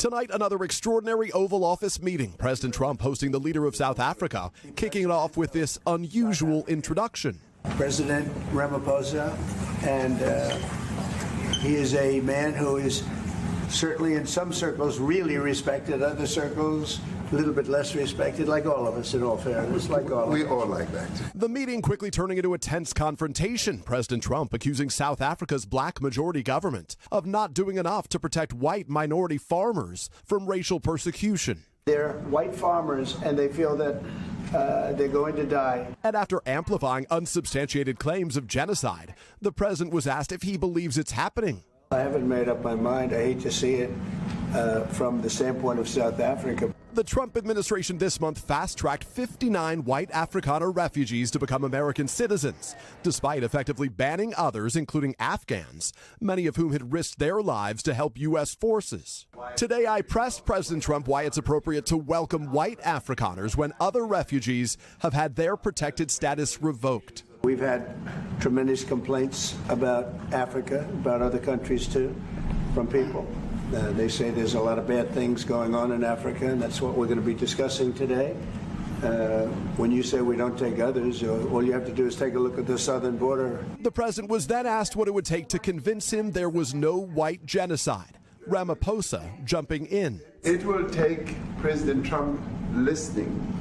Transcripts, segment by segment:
Tonight, another extraordinary Oval Office meeting. President Trump hosting the leader of South Africa, kicking it off with this unusual introduction. President Ramaphosa, and he is a man who is certainly in some circles really respected, other circles a little bit less respected, like all of us, in all fairness, like all of us. We all like that. The meeting quickly turning into a tense confrontation. President Trump accusing South Africa's black majority government of not doing enough to protect white minority farmers from racial persecution. They're white farmers, and they feel that they're going to die. And after amplifying unsubstantiated claims of genocide, the president was asked if he believes it's happening. I haven't made up my mind. I hate to see it from the standpoint of South Africa. The Trump administration this month fast-tracked 59 white Afrikaner refugees to become American citizens, despite effectively banning others, including Afghans, many of whom had risked their lives to help U.S. forces. Today, I pressed President Trump why it's appropriate to welcome white Afrikaners when other refugees have had their protected status revoked. We've had tremendous complaints about Africa, about other countries too, from people. They say there's a lot of bad things going on in Africa, and that's what we're going to be discussing today. When you say we don't take others, all you have to do is take a look at the southern border. The president was then asked what it would take to convince him there was no white genocide. Ramaphosa jumping in. It will take President Trump listening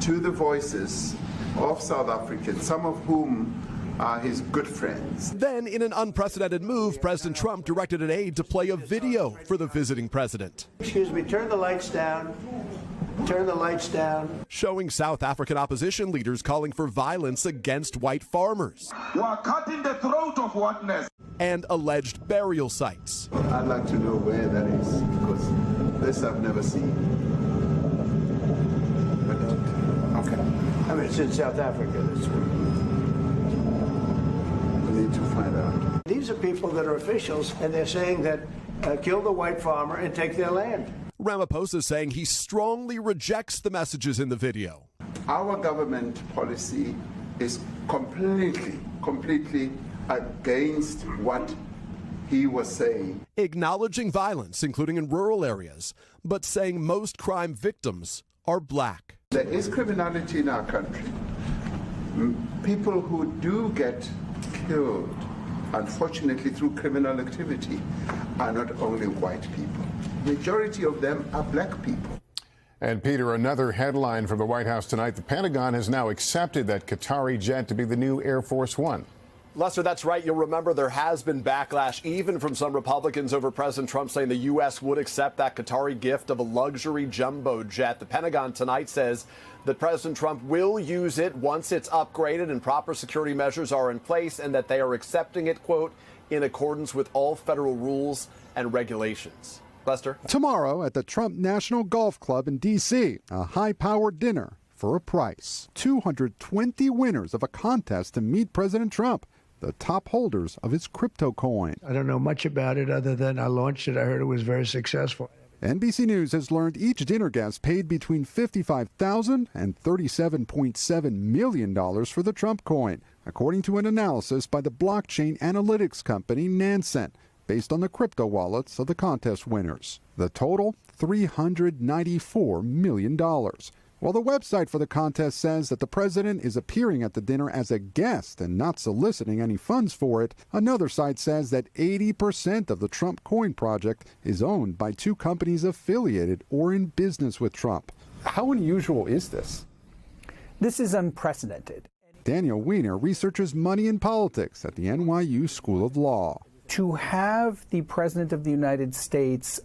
to the voices of South Africans, some of whom are his good friends. Then, in an unprecedented move, President Trump directed an aide to play a video for the visiting president. Excuse me, turn the lights down. Turn the lights down. Showing South African opposition leaders calling for violence against white farmers. We are cutting the throat of whiteness. And alleged burial sites. I'd like to know where that is, because this I've never seen. But, okay. I mean, it's in South Africa. That's where. We need to find out. These are people that are officials, and they're saying that kill the white farmer and take their land. Ramaphosa saying he strongly rejects the messages in the video. Our government policy is completely against what he was saying. Acknowledging violence, including in rural areas, but saying most crime victims are black. There is criminality in our country. People who do get killed, unfortunately, through criminal activity are not only white people. Majority of them are black people. And Peter, another headline from the White House tonight. The Pentagon has now accepted that Qatari jet to be the new Air Force One. Lester, that's right. You'll remember there has been backlash even from some Republicans over President Trump saying the U.S. would accept that Qatari gift of a luxury jumbo jet. The Pentagon tonight says that President Trump will use it once it's upgraded and proper security measures are in place, and that they are accepting it, quote, in accordance with all federal rules and regulations. Lester? Tomorrow at the Trump National Golf Club in D.C., a high-powered dinner for a price. 220 winners of a contest to meet President Trump, the top holders of his crypto coin. I don't know much about it other than I launched it. I heard it was very successful. NBC News has learned each dinner guest paid between $55,000 and $37.7 million for the Trump coin, according to an analysis by the blockchain analytics company Nansen, based on the crypto wallets of the contest winners. The total, $394 million. While the website for the contest says that the president is appearing at the dinner as a guest and not soliciting any funds for it, another site says that 80% of the Trump coin project is owned by two companies affiliated or in business with Trump. How unusual is this? This is unprecedented. Daniel Weiner researches money and politics at the NYU School of Law. To have the President of the United States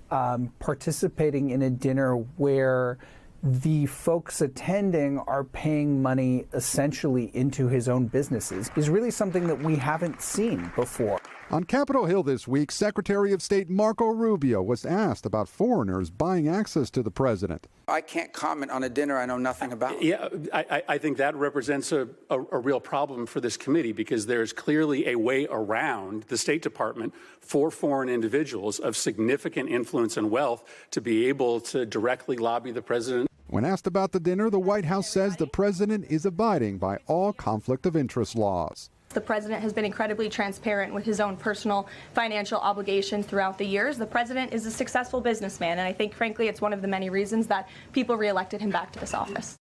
participating in a dinner where the folks attending are paying money essentially into his own businesses is really something that we haven't seen before. On Capitol Hill this week, Secretary of State Marco Rubio was asked about foreigners buying access to the president. I can't comment on a dinner I know nothing about. Yeah, I think that represents a real problem for this committee, because there's clearly a way around the State Department for foreign individuals of significant influence and wealth to be able to directly lobby the president. When asked about the dinner, the White House says the president is abiding by all conflict of interest laws. The president has been incredibly transparent with his own personal financial obligations throughout the years. The president is a successful businessman, and I think, frankly, it's one of the many reasons that people reelected him back to this office.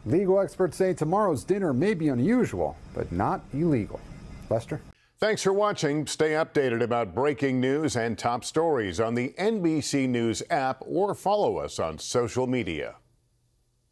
Legal experts say tomorrow's dinner may be unusual, but not illegal. Lester? Thanks for watching. Stay updated about breaking news and top stories on the NBC News app or follow us on social media.